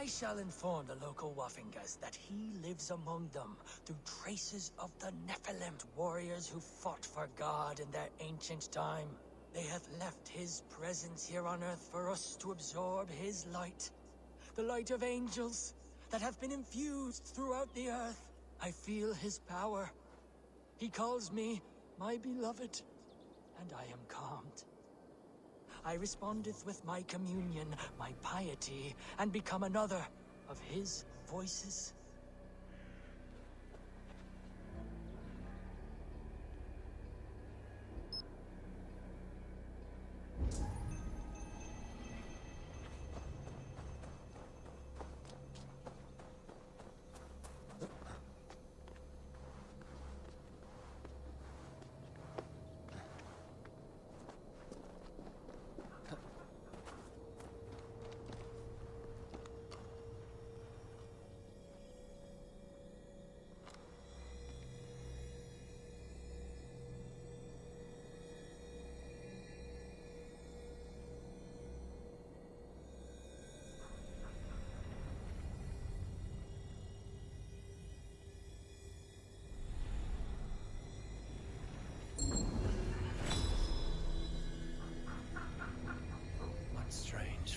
shall inform the local Waffingas that he lives among them through traces of the Nephilim, warriors who fought for God in their ancient time. They have left his presence here on Earth for us to absorb his light. The light of angels that have been infused throughout the Earth. I feel his power. He calls me my beloved, and I am calmed. I respondeth with my communion, my piety, and become another of his voices.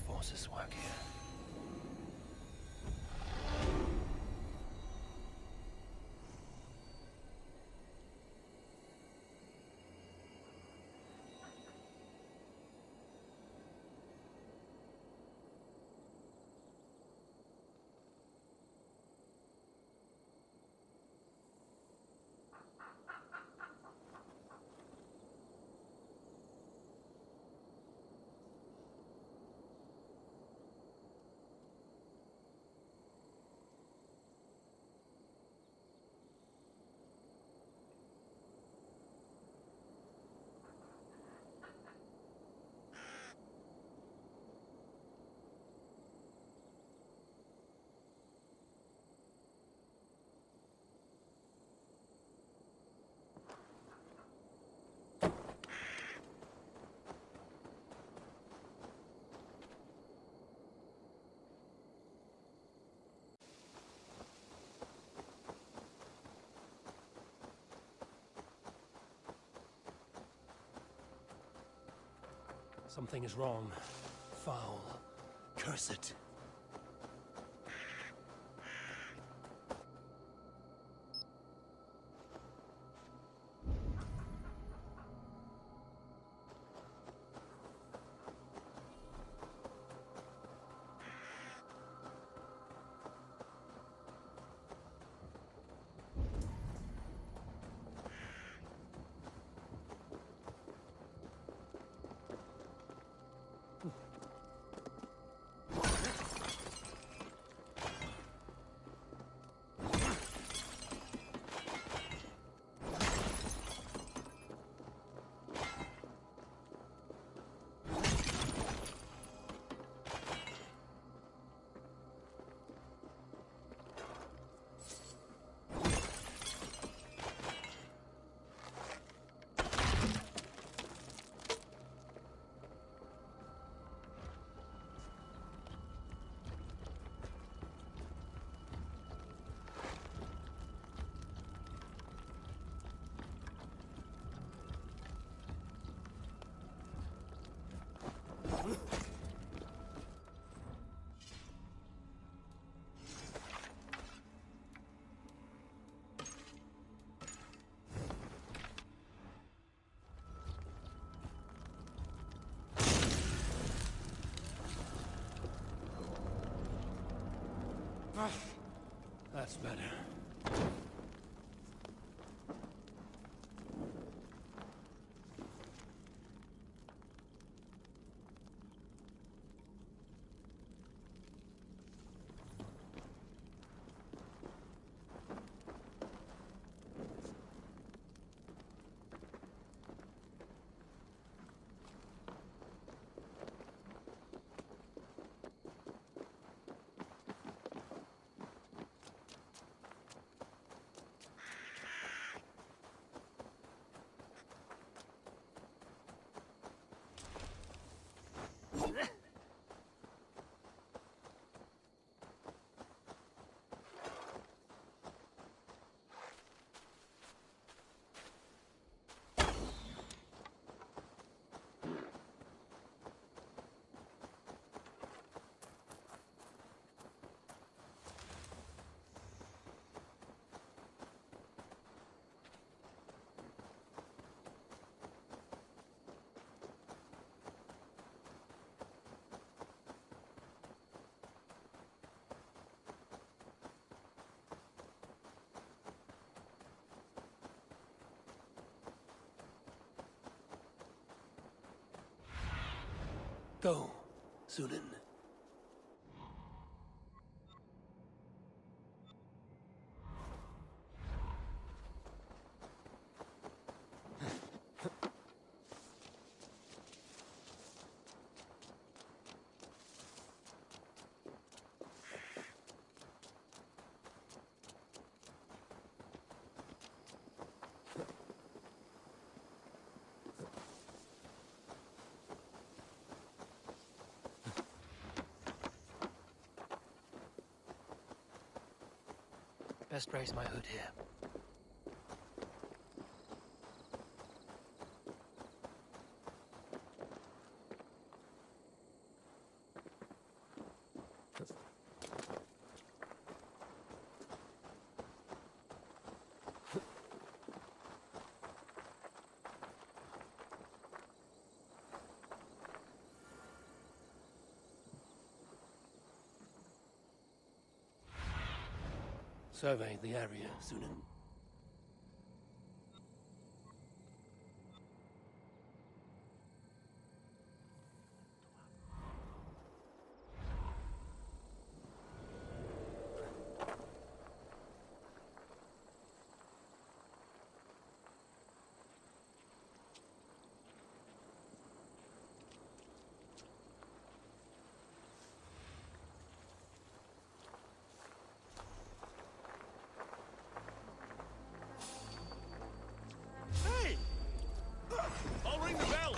Forces work here. Something is wrong. Foul. Curse it. That's better. Go, Sunan. Best raise my hood here. Survey the area, Sunan. I'll ring the bell!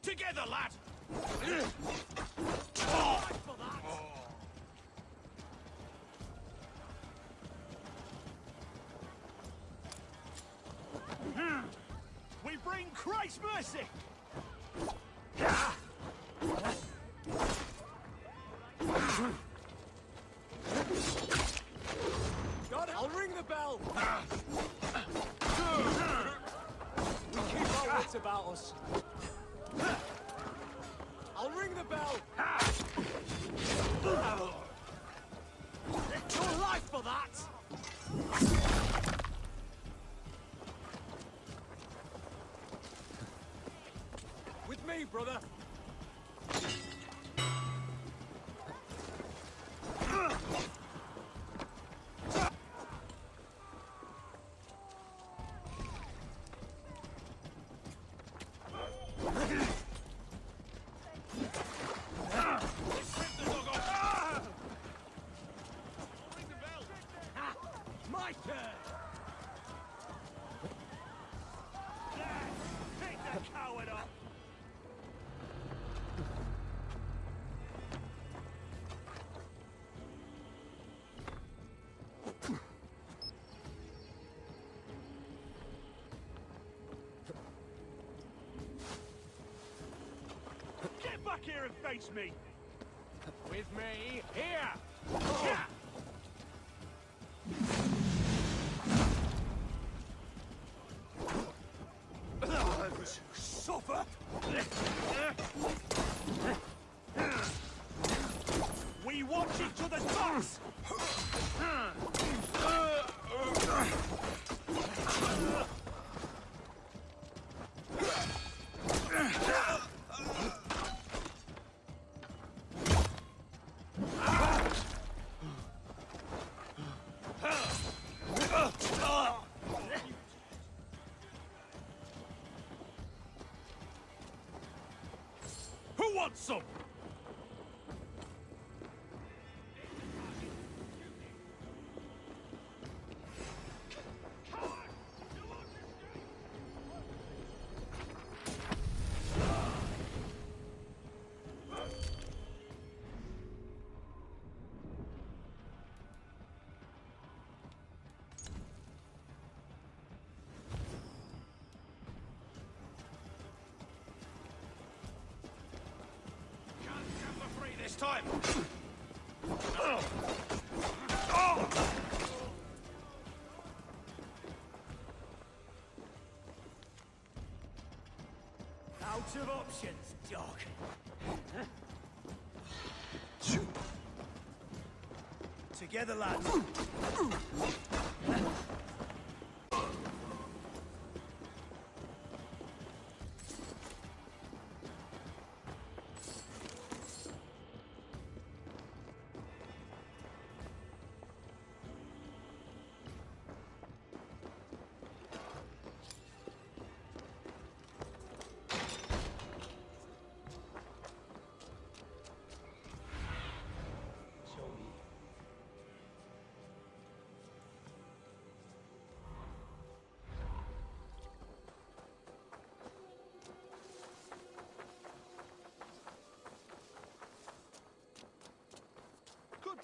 Together, lad! We bring Christ's mercy! I'll ring the bell! We keep our wits about us. I'll ring the bell! Your life for that! With me, brother! My turn! Take the coward off! Get back here and face me! With me, here! Yeah. Suffer! We watch each other's backs! Who wants some? This time! Out of options, dog. Together, lads.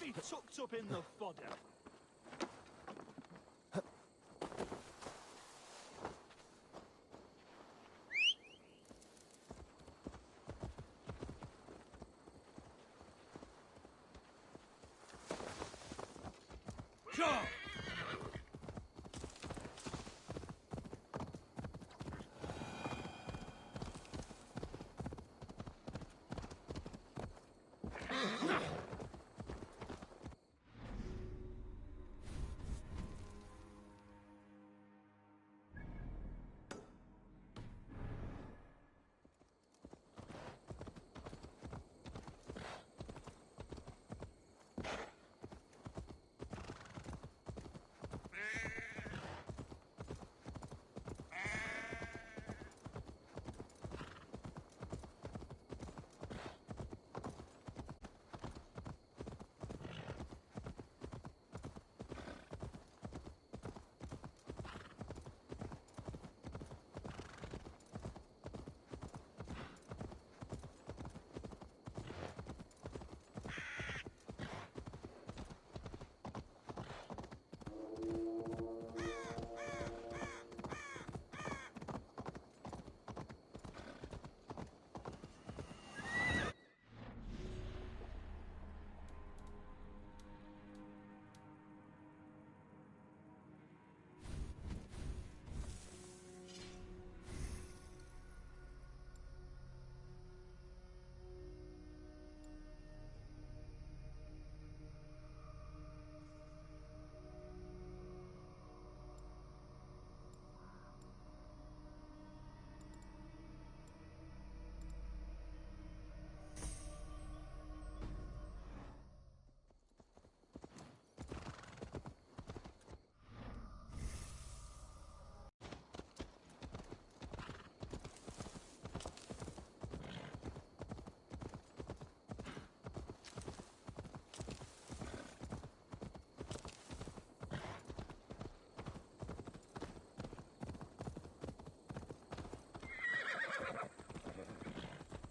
he tucked up in the fodder. Sure.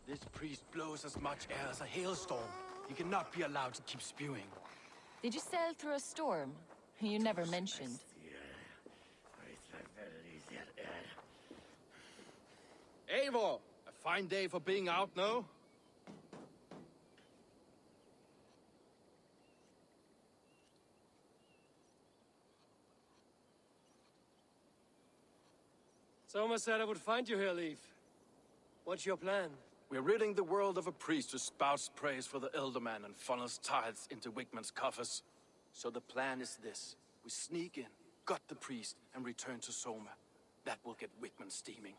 This priest blows as much air as a hailstorm. He cannot be allowed to keep spewing. Did you sail through a storm? You never mentioned. Eivor! A fine day for being out, no? Soma said I would find you here, Leaf. What's your plan? We're ridding the world of a priest who spouts praise for the Elderman and funnels tithes into Wigman's coffers. So the plan is this. We sneak in, gut the priest, and return to Soma. That will get Wigman steaming.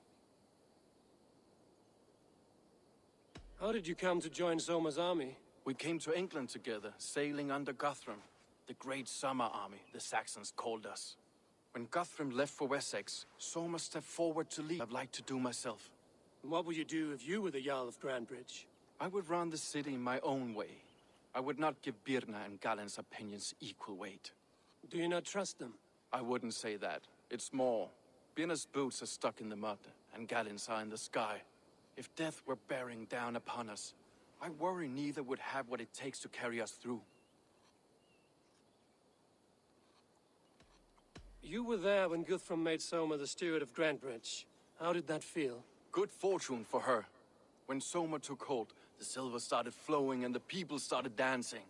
How did you come to join Soma's army? We came to England together, sailing under Guthrum. The great summer army, the Saxons called us. When Guthrum left for Wessex, Soma stepped forward to lead. I'd like to do myself. What would you do if you were the Jarl of Grandbridge? I would run the city my own way. I would not give Birna and Galen's opinions equal weight. Do you not trust them? I wouldn't say that. It's more. Birna's boots are stuck in the mud, and Galen's are in the sky. If death were bearing down upon us, I worry neither would have what it takes to carry us through. You were there when Guthrum made Soma the steward of Grandbridge. How did that feel? Good fortune for her. When Soma took hold, the silver started flowing and the people started dancing.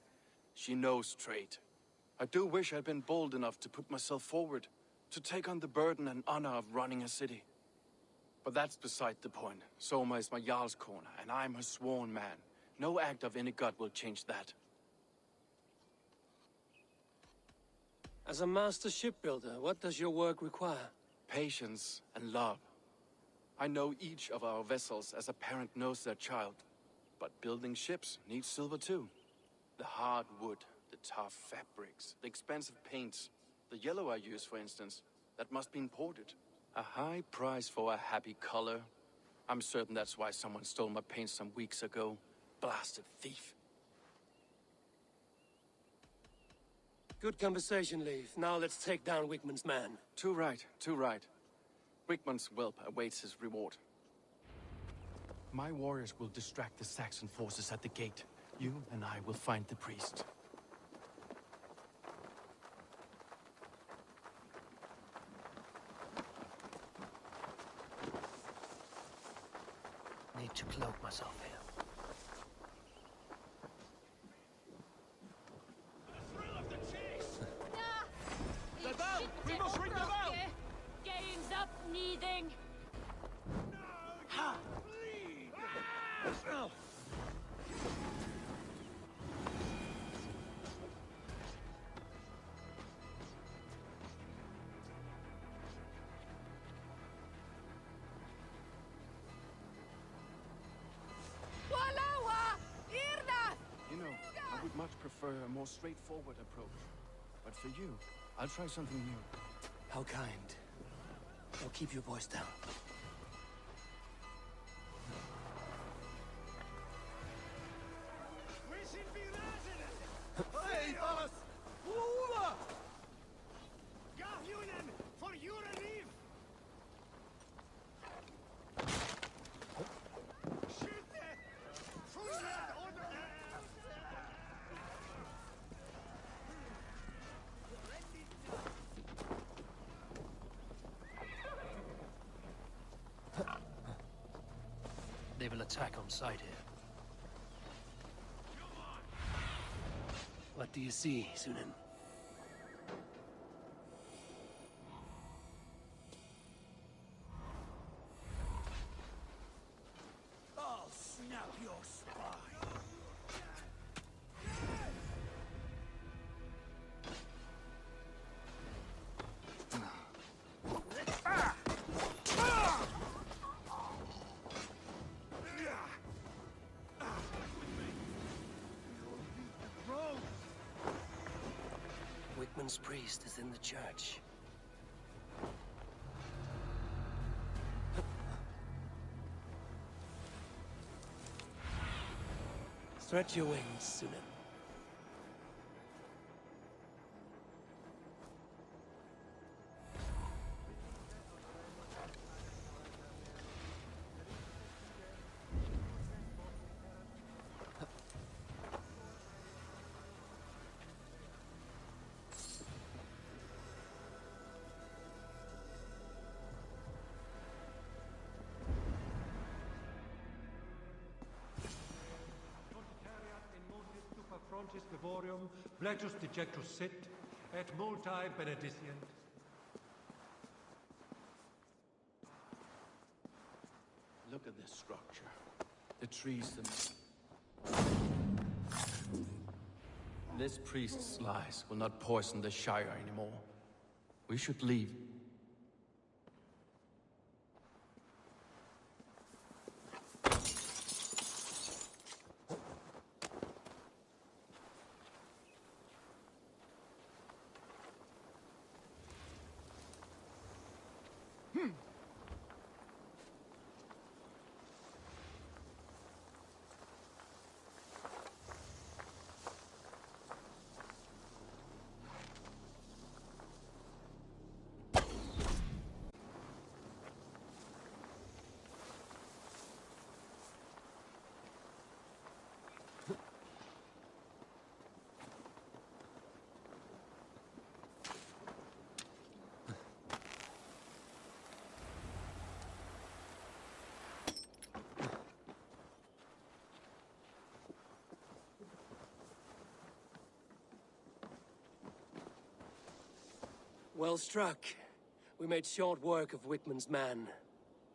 She knows trade. I do wish I'd been bold enough to put myself forward, to take on the burden and honor of running a city. But that's beside the point. Soma is my Jarl's corner, and I'm her sworn man. No act of any god will change that. As a master shipbuilder, what does your work require? Patience and love. I know each of our vessels as a parent knows their child. But building ships needs silver too. The hard wood, the tough fabrics, the expensive paints. The yellow I use, for instance, that must be imported. A high price for a happy color. I'm certain that's why someone stole my paint some weeks ago. Blasted thief. Good conversation, Leaf. Now let's take down Wigman's man. Too right, too right. Wigman's whelp awaits his reward. My warriors will distract the Saxon forces at the gate. You and I will find the priest. to cloak myself here. We must ring them out! Gains up, needing. You know, I would much prefer a more straightforward approach. But for you, I'll try something new. How kind. Now keep your voice down. Hey, Pass! Huhu! Gahjunen for your relief! They will attack on sight here. What do you see, Sunan? I'll snap your spine! Wickman's priest is in the church. Stretch your wings, Sunan. Frontis vivorium, flectus dejectus sit, et multae benedicient. Look at this structure. The trees themselves. This priest's lies will not poison the Shire anymore. We should leave. Well struck. We made short work of Wickman's man.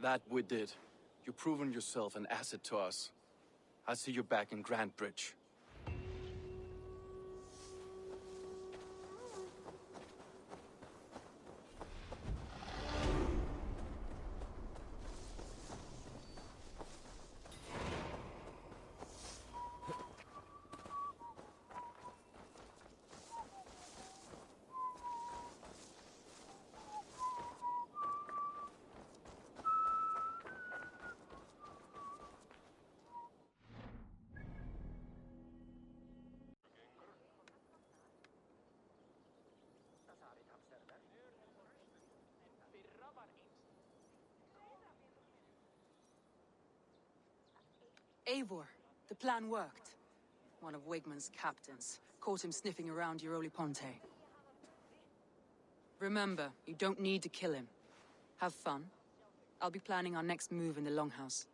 That we did. You've proven yourself an asset to us. I'll see you back in Grantbridge. Eivor, the plan worked. One of Wigman's captains caught him sniffing around Euroli Ponte. Remember, you don't need to kill him. Have fun. I'll be planning our next move in the Longhouse.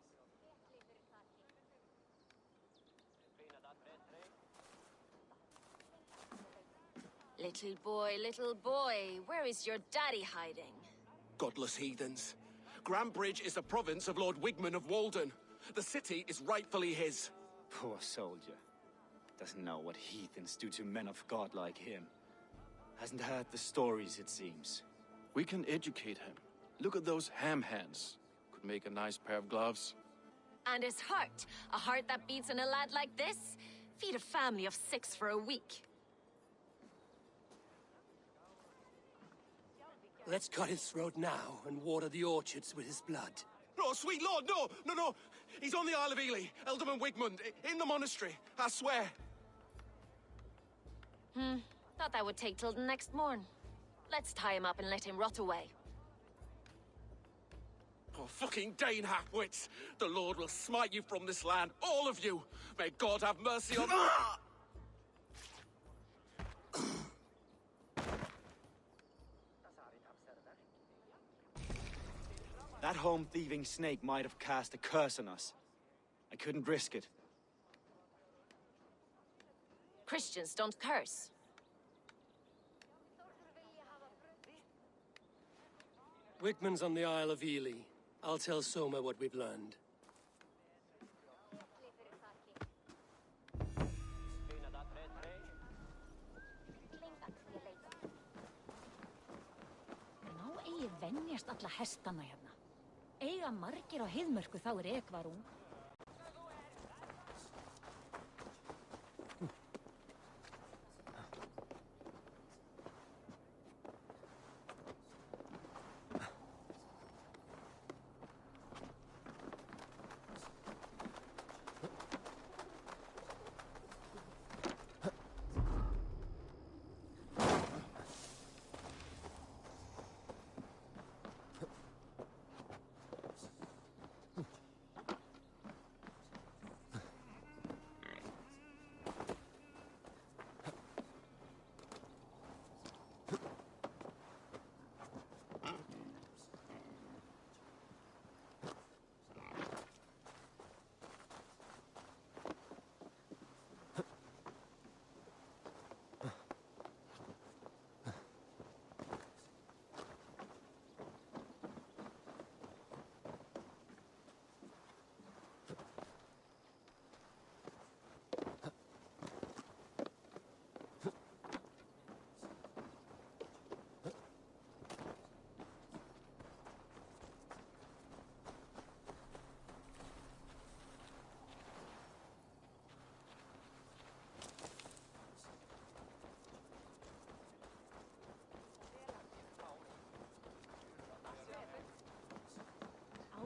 Little boy, where is your daddy hiding? Godless heathens. Grambridge is a province of Lord Wigman of Walden. The city is rightfully his. Poor soldier. Doesn't know what heathens do to men of God like him. Hasn't heard the stories, it seems. We can educate him. Look at those ham hands. Could make a nice pair of gloves. And his heart. A heart that beats in a lad like this? Feed a family of 6 for a week. Let's cut his throat now and water the orchards with his blood. No, sweet lord, no! He's on the Isle of Ely, Ealdorman Wigmund, in the monastery, I swear. Thought that would take till the next morn. Let's tie him up and let him rot away. Oh, fucking Dane halfwits! The Lord will smite you from this land, all of you! May God have mercy on... That home-thieving snake might have cast a curse on us. I couldn't risk it. Christians don't curse. Wigman's on the Isle of Ely. I'll tell Soma what we've learned. Ná eigi venjast alla hestana hérna. Eiga margir á heiðmörku þá ek var ung.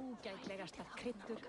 Ágætlegasta kryddur.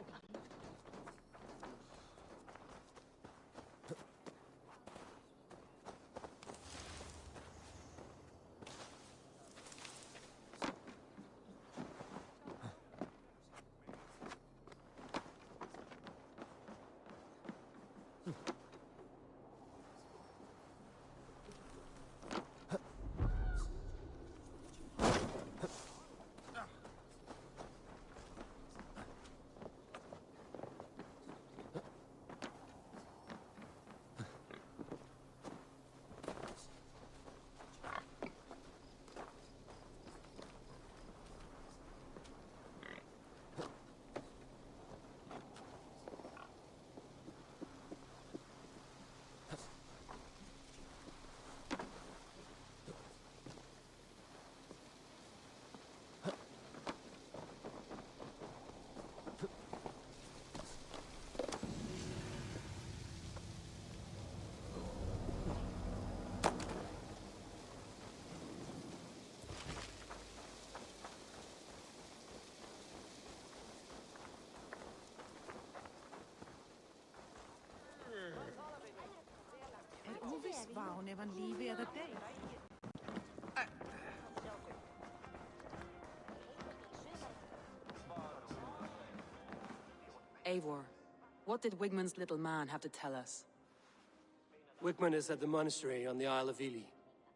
Óviss var hon ef hann lífi eða deyr. Eivor, what did Wigman's little man have to tell us? Wigman is at the monastery on the Isle of Ely.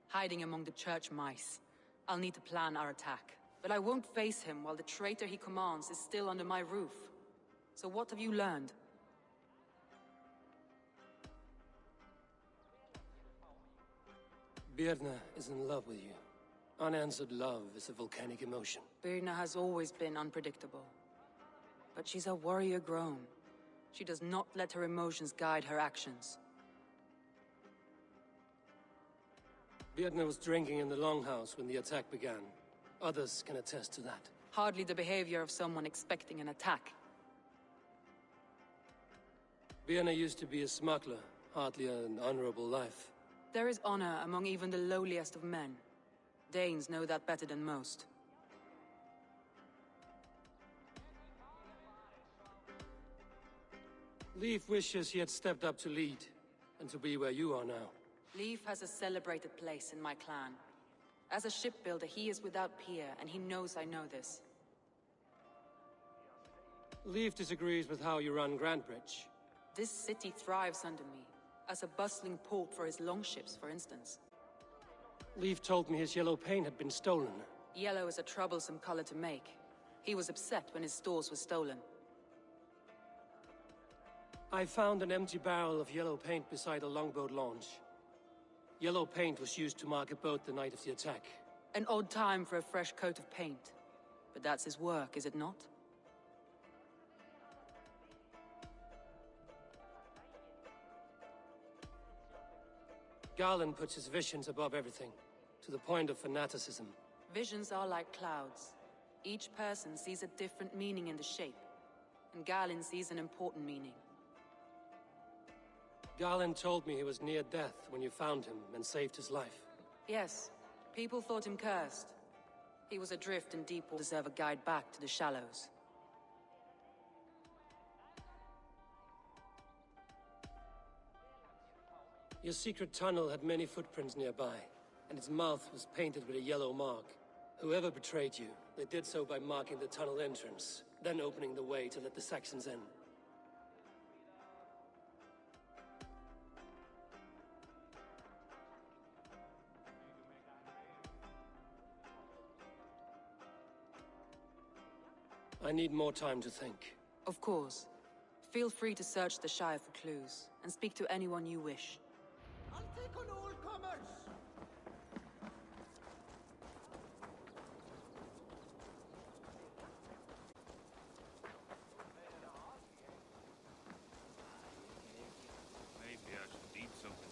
Hiding among the church mice. I'll need to plan our attack. But I won't face him while the traitor he commands is still under my roof. So what have you learned? Birna is in love with you. Unanswered love is a volcanic emotion. Birna has always been unpredictable. But she's a warrior grown. She does not let her emotions guide her actions. Birna was drinking in the longhouse when the attack began. Others can attest to that. Hardly the behavior of someone expecting an attack. Birna used to be a smuggler, hardly an honorable life. There is honor among even the lowliest of men. Danes know that better than most. Leif wishes he had stepped up to lead, and to be where you are now. Leif has a celebrated place in my clan. As a shipbuilder, he is without peer, and he knows I know this. Leif disagrees with how you run Grantebridge. This city thrives under me, as a bustling port for his longships, for instance. Leif told me his yellow paint had been stolen. Yellow is a troublesome color to make. He was upset when his stores were stolen. I found an empty barrel of yellow paint beside a longboat launch. Yellow paint was used to mark a boat the night of the attack. An odd time for a fresh coat of paint. But that's his work, is it not? Garland puts his visions above everything, to the point of fanaticism. Visions are like clouds. Each person sees a different meaning in the shape, and Garland sees an important meaning. Garland told me he was near death when you found him and saved his life. Yes, people thought him cursed. He was adrift in deep water, deserve a guide back to the shallows. Your secret tunnel had many footprints nearby, and its mouth was painted with a yellow mark. Whoever betrayed you, they did so by marking the tunnel entrance, then opening the way to let the Saxons in. I need more time to think. Of course. Feel free to search the Shire for clues, and speak to anyone you wish. I'll take on all comers! Maybe I should eat something.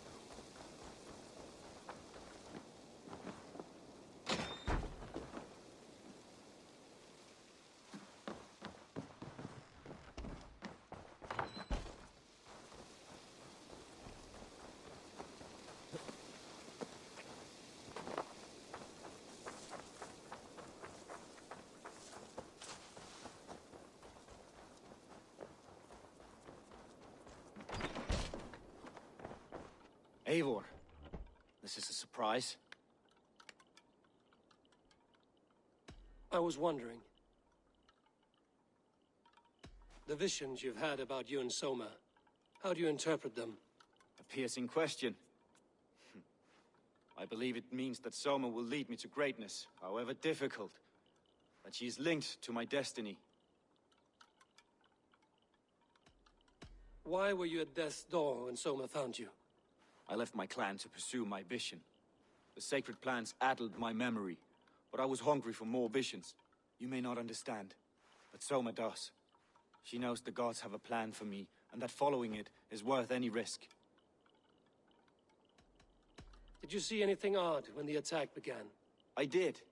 Eivor, this is a surprise. I was wondering. The visions you've had about you and Soma, how do you interpret them? A piercing question. I believe it means that Soma will lead me to greatness, however difficult. That she is linked to my destiny. Why were you at death's door when Soma found you? I left my clan to pursue my vision. The sacred plants addled my memory, but I was hungry for more visions. You may not understand, but Soma does. She knows the gods have a plan for me, and that following it is worth any risk. Did you see anything odd when the attack began? I did.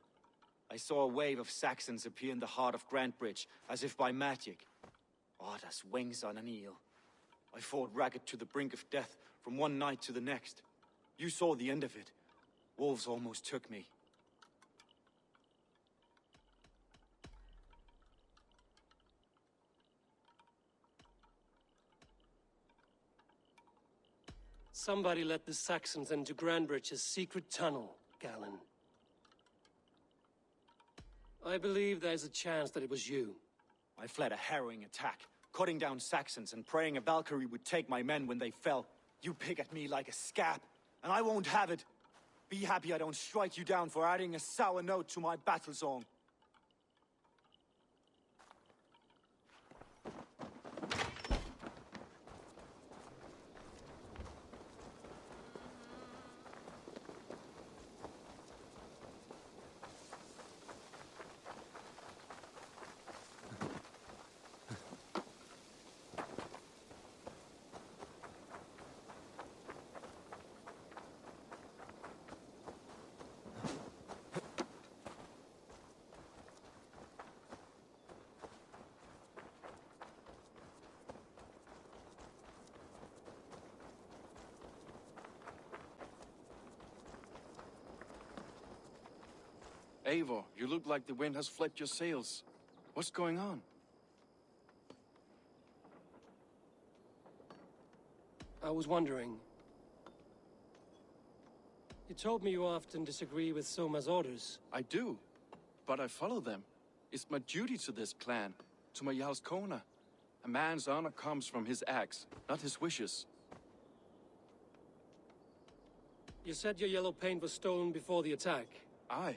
I saw a wave of Saxons appear in the heart of Grantebridge, as if by magic. Odd as wings on an eel. I fought ragged to the brink of death from one night to the next. You saw the end of it. Wolves almost took me. Somebody let the Saxons into Grantebridge's secret tunnel, Galen. I believe there's a chance that it was you. I fled a harrowing attack, cutting down Saxons and praying a Valkyrie would take my men when they fell. You pick at me like a scab, and I won't have it. Be happy I don't strike you down for adding a sour note to my battle song. Eivor, you look like the wind has flecked your sails. What's going on? I was wondering. You told me you often disagree with Soma's orders. I do, but I follow them. It's my duty to this clan, to my Jarl's Kona. A man's honor comes from his acts, not his wishes. You said your yellow paint was stolen before the attack. Aye,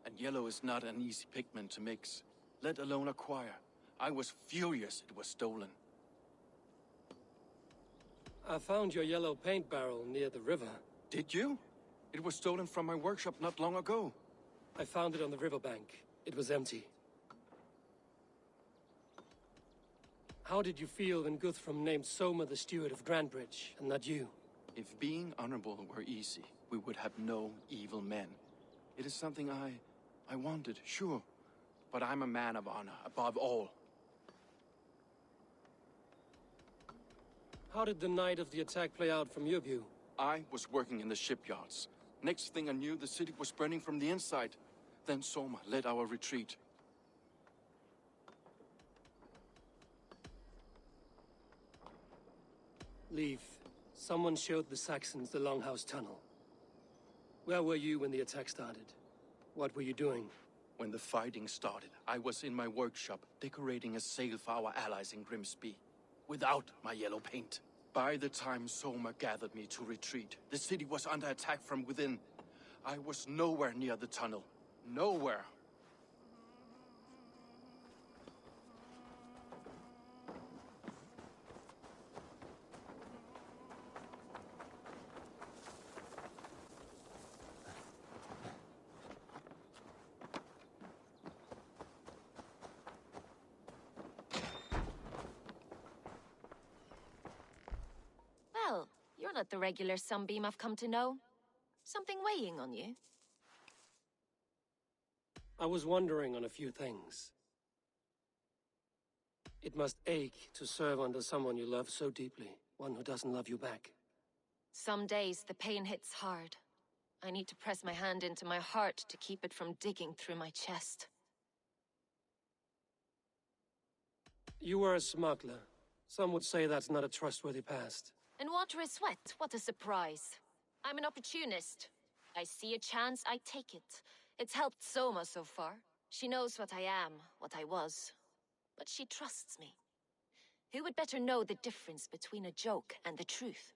and yellow is not an easy pigment to mix, let alone acquire. I was furious it was stolen. I found your yellow paint barrel near the river. Did you? It was stolen from my workshop not long ago. I found it on the riverbank. It was empty. How did you feel when Guthrum named Soma the steward of Grandbridge, and not you? If being honorable were easy, we would have no evil men. It is something I wanted, sure. But I'm a man of honor, above all. How did the night of the attack play out from your view? I was working in the shipyards. Next thing I knew, the city was burning from the inside. Then Soma led our retreat. Leave. Someone showed the Saxons the Longhouse Tunnel. Where were you when the attack started? What were you doing? When the fighting started, I was in my workshop, decorating a sail for our allies in Grimsby. Without my yellow paint. By the time Soma gathered me to retreat, the city was under attack from within. I was nowhere near the tunnel. Nowhere. Well, you're not the regular sunbeam I've come to know. Something weighing on you? I was wondering on a few things. It must ache to serve under someone you love so deeply, one who doesn't love you back. Some days the pain hits hard. I need to press my hand into my heart to keep it from digging through my chest. You were a smuggler. Some would say that's not a trustworthy past. And water is wet, what a surprise. I'm an opportunist. I see a chance, I take it. It's helped Soma so far. She knows what I am, what I was. But she trusts me. Who would better know the difference between a joke and the truth?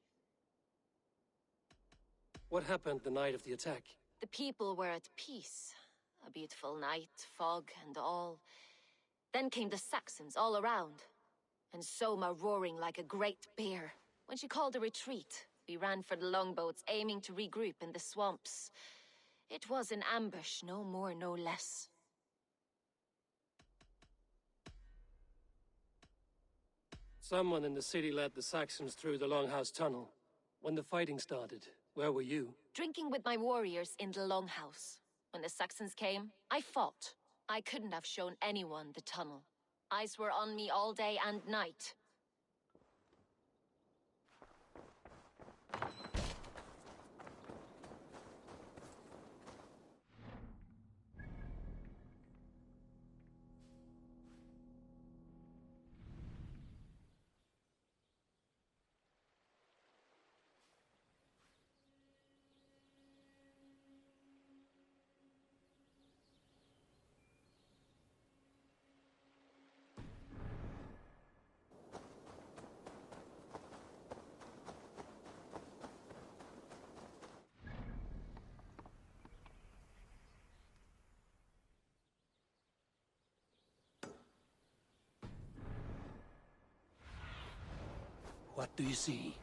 What happened the night of the attack? The people were at peace. A beautiful night, fog and all. Then came the Saxons all around. And Soma roaring like a great bear. When she called a retreat, we ran for the longboats, aiming to regroup in the swamps. It was an ambush, no more, no less. Someone in the city led the Saxons through the Longhouse Tunnel. When the fighting started, where were you? Drinking with my warriors in the Longhouse. When the Saxons came, I fought. I couldn't have shown anyone the tunnel. Eyes were on me all day and night. What do you see?